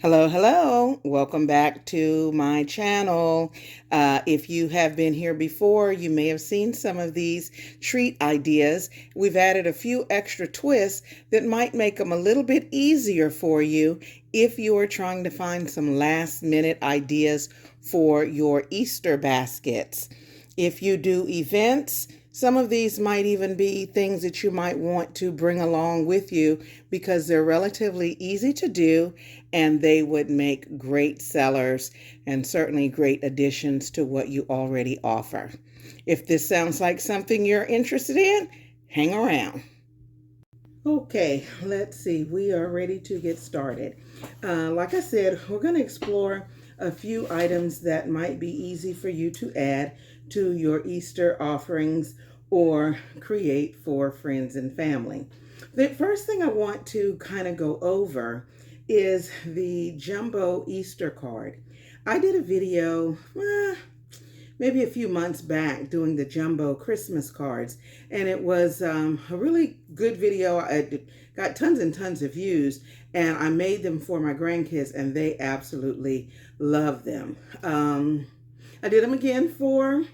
Hello, hello. Welcome back to my channel. If you have been here before, you may have seen some of these treat ideas. We've added a few extra twists that might make them a little bit easier for you if you are trying to find some last minute ideas for your Easter baskets. If you do events, some of these might even be things that you might want to bring along with you because they're relatively easy to do and they would make great sellers and certainly great additions to what you already offer. If this sounds like something you're interested in, hang around. Okay, let's see. We are ready to get started. Like I said, we're going to explore a few items that might be easy for you to add to your Easter offerings or create for friends and family. The first thing I want to kind of go over is the jumbo Easter card. I did a video maybe a few months back doing the jumbo Christmas cards, and it was a really good video. I got tons and tons of views, and I made them for my grandkids and they absolutely love them. I did them again for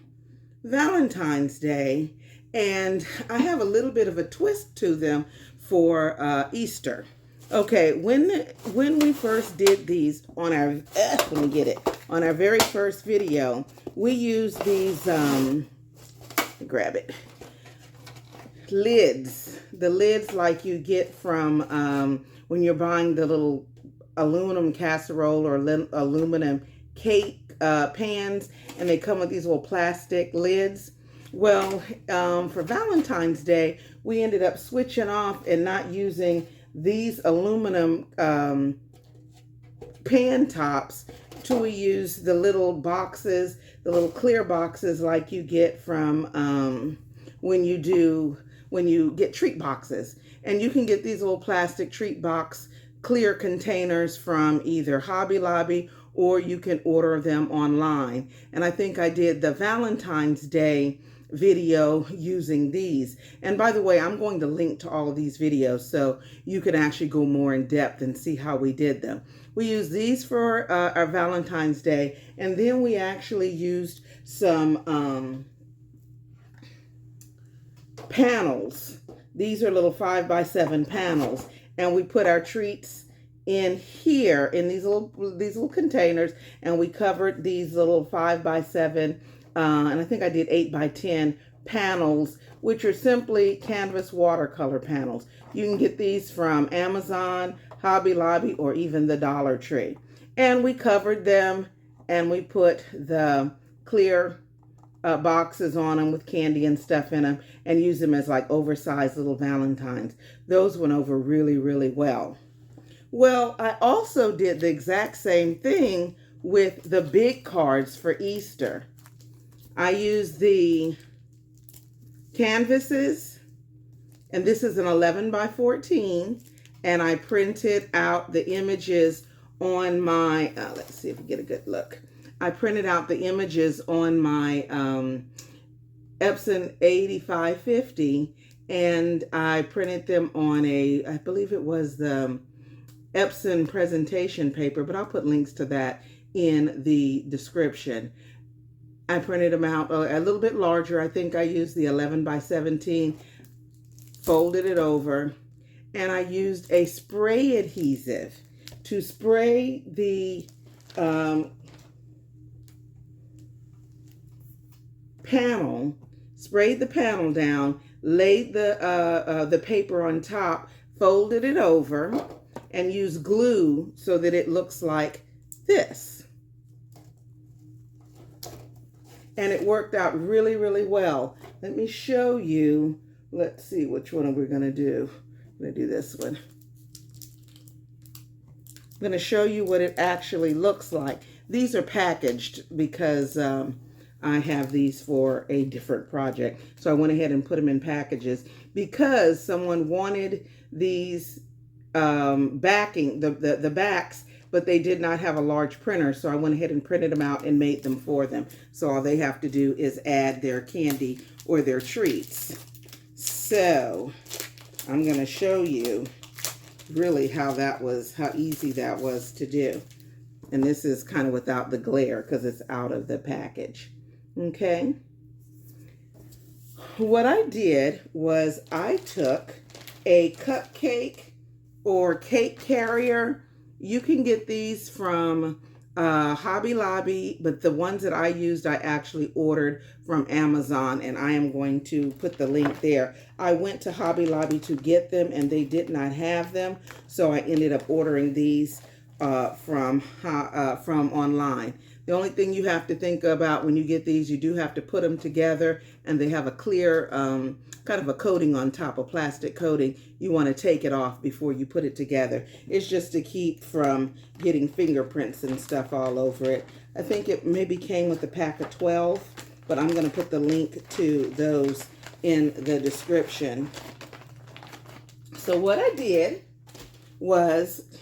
Valentine's Day, and I have a little bit of a twist to them for Easter. Okay, when we first did these on our let me get it on our very first video, we used these grab it lids, the lids like you get from when you're buying the little aluminum casserole or aluminum cake pans, and they come with these little plastic lids. Well, for Valentine's Day, we ended up switching off and not using these aluminum pan tops to use the little boxes, the little clear boxes like you get from when you get treat boxes. And you can get these little plastic treat box clear containers from either Hobby Lobby or you can order them online. And I think I did the Valentine's Day video using these. And by the way, I'm going to link to all of these videos so you can actually go more in depth and see how we did them. We used these for our Valentine's Day, and then we actually used some panels. These are little 5x7 panels, and we put our treats in here in these little containers, and we covered these little 5x7 and I think I did 8x10 panels, which are simply canvas watercolor panels. You can get these from Amazon, Hobby Lobby, or even the Dollar Tree. And we covered them and we put the clear boxes on them with candy and stuff in them and use them as like oversized little Valentines. Those went over really, really well. Well, I also did the exact same thing with the big cards for Easter. I used the canvases, and this is an 11x14, and I printed out the images on my, let's see if we get a good look. I printed out the images on my Epson 8550, and I printed them on I believe it was the Epson presentation paper, but I'll put links to that in the description. I printed them out a little bit larger. I think I used the 11x17, folded it over, and I used a spray adhesive to spray the panel, sprayed the panel down, laid the paper on top, folded it over, and used glue so that it looks like this. And it worked out really, really well. Let me show you. Let's see, which one are we going to do? I'm going to do this one. I'm going to show you what it actually looks like. These are packaged because I have these for a different project. So I went ahead and put them in packages because someone wanted these backing, the backs, but they did not have a large printer, so I went ahead and printed them out and made them for them. So all they have to do is add their candy or their treats. So I'm going to show you really how easy that was to do. And this is kind of without the glare because it's out of the package. Okay. What I did was I took a cupcake or cake carrier. You can get these from Hobby Lobby, but the ones that I used, I actually ordered from Amazon, and I am going to put the link there. I went to Hobby Lobby to get them, and they did not have them, so I ended up ordering these from online. The only thing you have to think about when you get these, you do have to put them together, and they have a clear kind of a coating on top, a plastic coating. You want to take it off before you put it together. It's just to keep from getting fingerprints and stuff all over it. I think it maybe came with a pack of 12, but I'm going to put the link to those in the description. So what I did was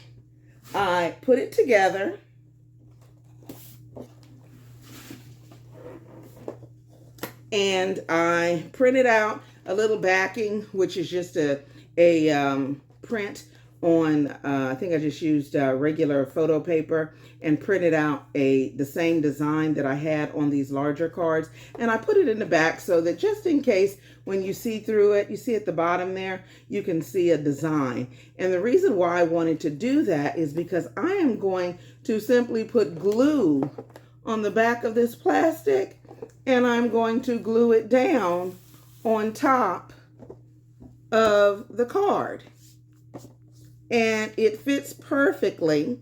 I put it together. And I printed out a little backing, which is just a print on, I think I just used regular photo paper and printed out the same design that I had on these larger cards. And I put it in the back so that just in case when you see through it, you see at the bottom there, you can see a design. And the reason why I wanted to do that is because I am going to simply put glue on the back of this plastic, and I'm going to glue it down on top of the card. And it fits perfectly,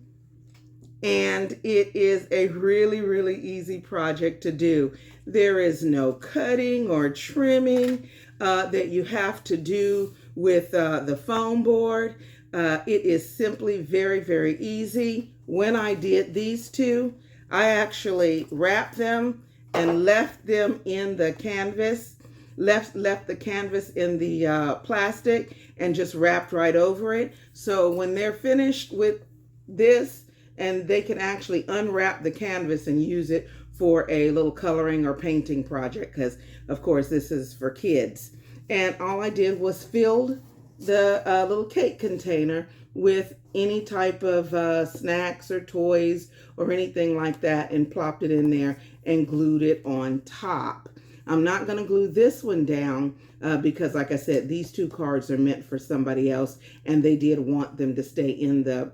and it is a really, really easy project to do. There is no cutting or trimming that you have to do with the foam board. It is simply very, very easy. When I did these two, I actually wrapped them and left them in the canvas, left the canvas in the plastic and just wrapped right over it. So when they're finished with this, and they can actually unwrap the canvas and use it for a little coloring or painting project, because of course this is for kids. And all I did was filled the little cake container with any type of snacks or toys or anything like that, and plopped it in there and glued it on top. I'm not going to glue this one down because, like I said, these two cards are meant for somebody else, and they did want them to stay in the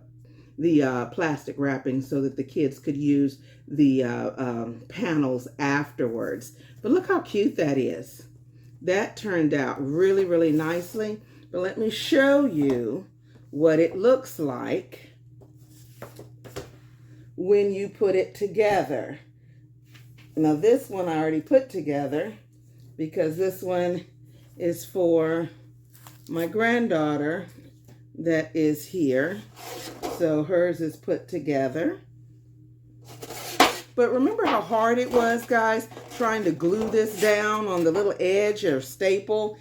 plastic wrapping so that the kids could use the panels afterwards. But look how cute that is. That turned out really, really nicely. But let me show you what it looks like when you put it together. Now this one I already put together because this one is for my granddaughter that is here. So hers is put together. But remember how hard it was, guys, trying to glue this down on the little edge or staple?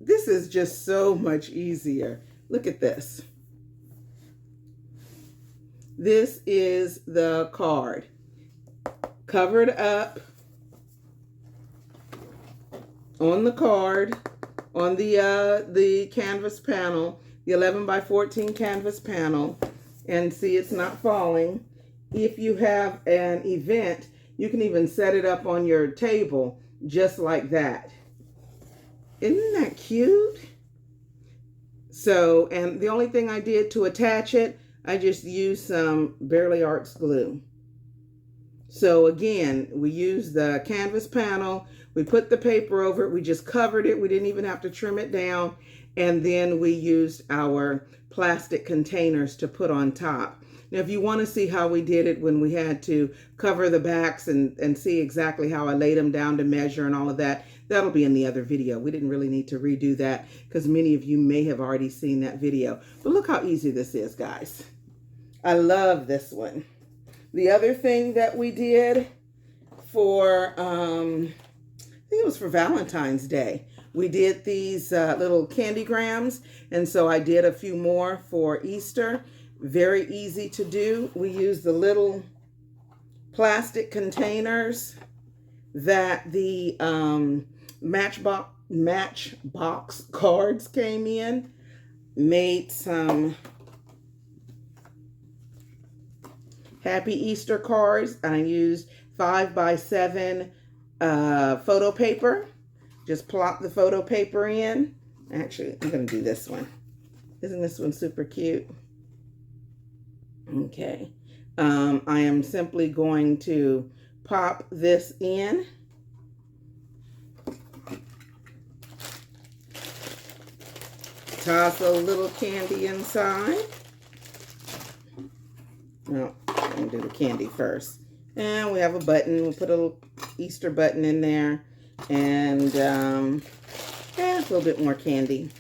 This is just so much easier. Look at this. This is the card. Covered up on the card, on the canvas panel, the 11 by 14 canvas panel, and see it's not falling. If you have an event, you can even set it up on your table just like that. Isn't that cute? So, and the only thing I did to attach it, I just used some Bearly Arts glue. So again, we used the canvas panel, we put the paper over it, we just covered it, we didn't even have to trim it down, and then we used our plastic containers to put on top. Now, if you want to see how we did it when we had to cover the backs and see exactly how I laid them down to measure and all of that, that'll be in the other video. We didn't really need to redo that because many of you may have already seen that video. But look how easy this is, guys. I love this one. The other thing that we did for, I think it was for Valentine's Day, we did these little candygrams, and so I did a few more for Easter. Very easy to do. We used the little plastic containers that the Matchbox cards came in. made some Happy Easter cards. I used 5x7 photo paper. Just plop the photo paper in. Actually, I'm going to do this one. Isn't this one super cute? Okay. I am simply going to pop this in. Toss a little candy inside. No, I'm going to do the candy first. And we have a button. We'll put a little Easter button in there. And a little bit more candy.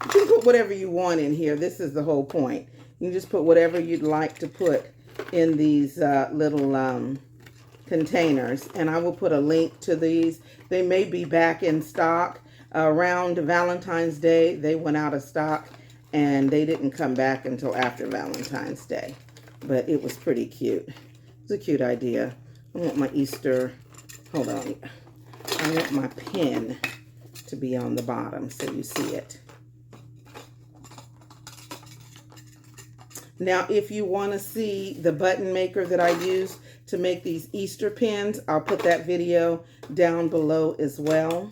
You can put whatever you want in here. This is the whole point. You can just put whatever you'd like to put in these little containers. And I will put a link to these. They may be back in stock. Around Valentine's Day, they went out of stock. And they didn't come back until after Valentine's Day. But it was pretty cute. It's a cute idea. I want my Easter, hold on. I want my pin to be on the bottom so you see it. Now, if you want to see the button maker that I use to make these Easter pins, I'll put that video down below as well.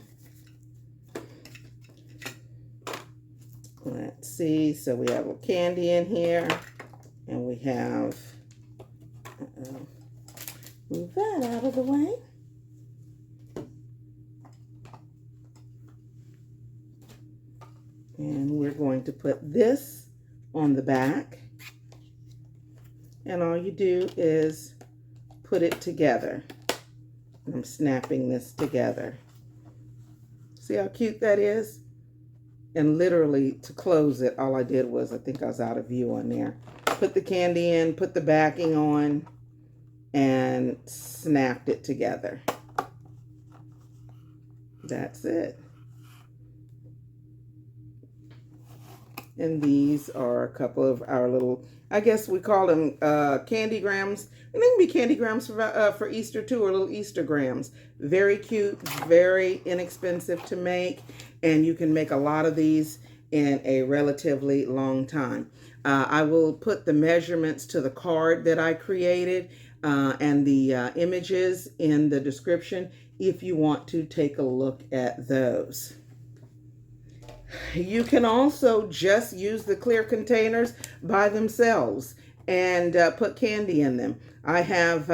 Let's see. So we have a little candy in here, and we have, move that out of the way. And we're going to put this on the back. And all you do is put it together. I'm snapping this together. See how cute that is? And literally to close it, all I did was, I think I was out of view on there. Put the candy in, put the backing on, and snapped it together. That's it. And these are a couple of our little, I guess we call them candygrams. And they can be candygrams for Easter too, or little Eastergrams. Very cute, very inexpensive to make. And you can make a lot of these in a relatively long time. I will put the measurements to the card that I created and the images in the description if you want to take a look at those. You can also just use the clear containers by themselves and put candy in them. I have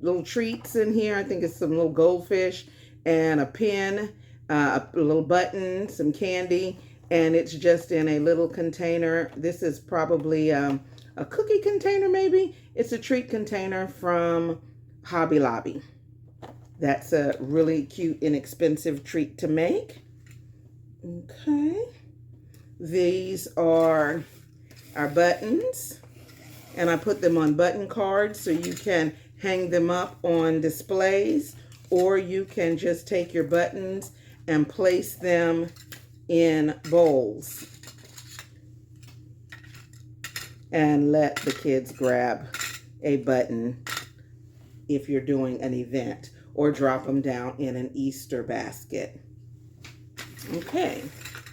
little treats in here. I think it's some little goldfish and a pin, a little button, some candy, and it's just in a little container. This is probably a cookie container maybe. It's a treat container from Hobby Lobby. That's a really cute, inexpensive treat to make. Okay, these are our buttons, and I put them on button cards so you can hang them up on displays, or you can just take your buttons and place them in bowls and let the kids grab a button if you're doing an event, or drop them down in an Easter basket. Okay,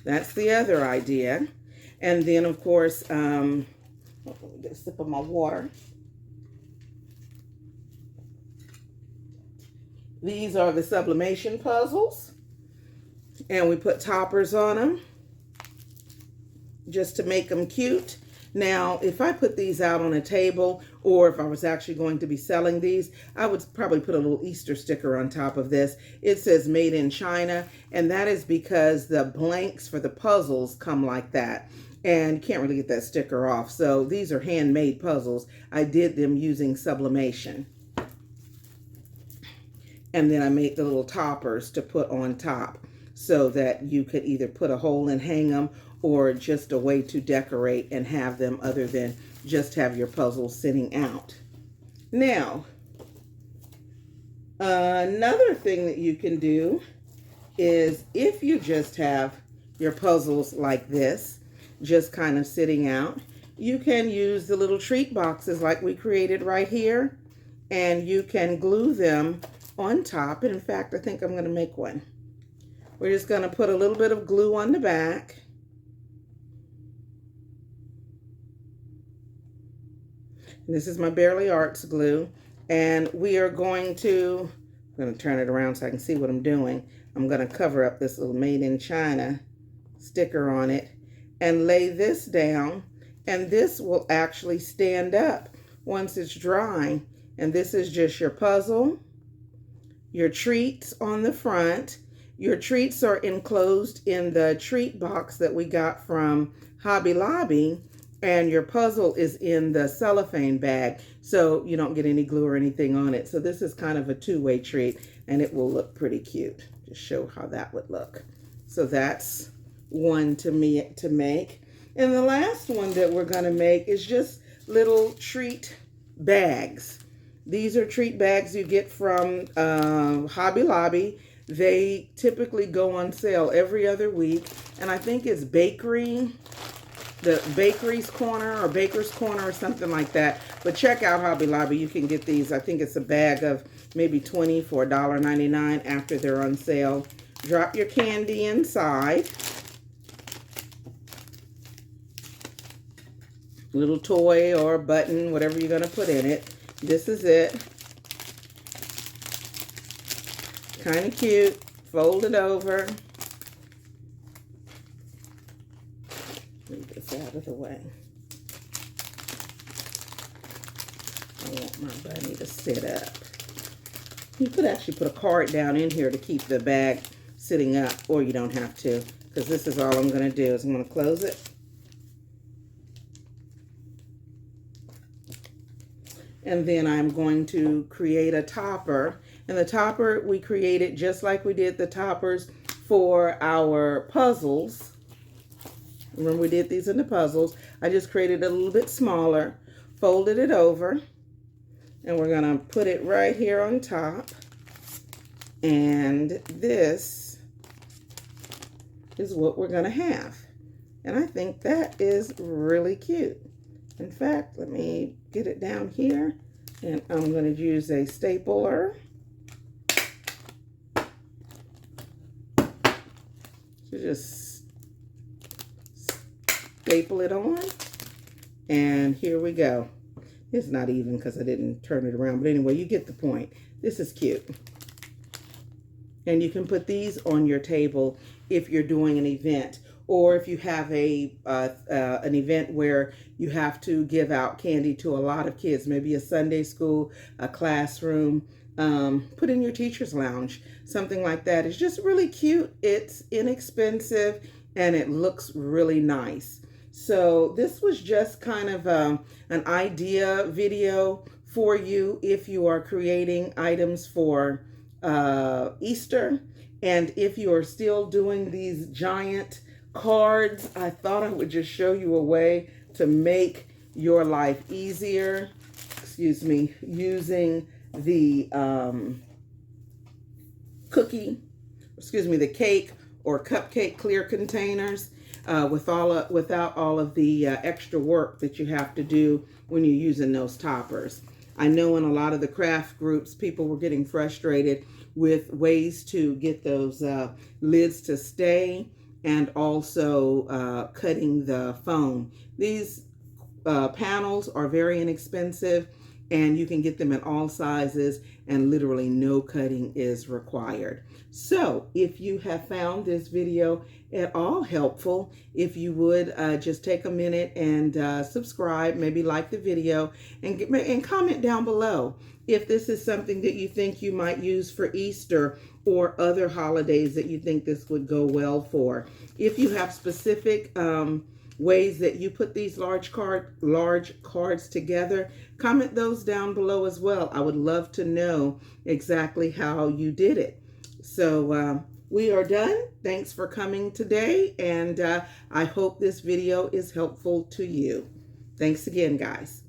that's the other idea. And then, of course, let me get a sip of my water. These are the Sublimation puzzles. And we put toppers on them just to make them cute. Now, if I put these out on a table, or if I was actually going to be selling these, I would probably put a little Easter sticker on top of this. It says Made in China, and that is because the blanks for the puzzles come like that. And you can't really get that sticker off. So these are handmade puzzles. I did them using Sublimation. And then I made the little toppers to put on top so that you could either put a hole and hang them, or just a way to decorate and have them other than just have your puzzles sitting out. Now, another thing that you can do is, if you just have your puzzles like this, just kind of sitting out, you can use the little treat boxes like we created right here, and you can glue them on top. And in fact, I think I'm going to make one. We're just going to put a little bit of glue on the back, And this is my Barely Arts glue. And we are going to, I'm going to turn it around so I can see what I'm doing. I'm going to cover up this little Made in China sticker on it and lay this down. And this will actually stand up once it's dry. And this is just your puzzle, your treats on the front. Your treats are enclosed in the treat box that we got from Hobby Lobby, and your puzzle is in the cellophane bag, so you don't get any glue or anything on it. So this is kind of a two-way treat, and it will look pretty cute. Just show how that would look. So that's one to make. And the last one that we're going to make is just little treat bags. These are treat bags you get from Hobby Lobby. They typically go on sale every other week, and I think it's the Bakery's Corner or Baker's Corner or something like that. But check out Hobby Lobby. You can get these. I think it's a bag of maybe 20 for $1.99 after they're on sale. Drop your candy inside. Little toy or button, whatever you're going to put in it. This is it. Kind of cute. Fold it over. Move this out of the way. I want my bunny to sit up. You could actually put a card down in here to keep the bag sitting up, or you don't have to, because this is all I'm going to do is I'm going to close it. And then I'm going to create a topper. And the topper, we created just like we did the toppers for our puzzles. Remember we did these in the puzzles. I just created it a little bit smaller, folded it over, and we're going to put it right here on top. And this is what we're going to have. And I think that is really cute. In fact, let me get it down here, and I'm going to use a stapler to just staple it on. And here we go. It's not even because I didn't turn it around, but anyway, you get the point. This is cute. And you can put these on your table if you're doing an event, or if you have an event where you have to give out candy to a lot of kids, maybe a Sunday school, a classroom, put in your teacher's lounge, something like that. It's just really cute. It's inexpensive, and it looks really nice. So this was just kind of an idea video for you if you are creating items for Easter. And if you are still doing these giant cards, I thought I would just show you a way to make your life easier, using the the cake or cupcake clear containers without all of the extra work that you have to do when you're using those toppers. I know in a lot of the craft groups, people were getting frustrated with ways to get those lids to stay, and also cutting the foam. These panels are very inexpensive, and you can get them in all sizes, and literally no cutting is required. So if you have found this video at all helpful, if you would just take a minute and subscribe, maybe like the video, and comment down below if this is something that you think you might use for Easter or other holidays that you think this would go well for. If you have specific ways that you put these large cards together, comment those down below as well. I would love to know exactly how you did it. So we are done. Thanks for coming today, and I hope this video is helpful to you. Thanks again, guys.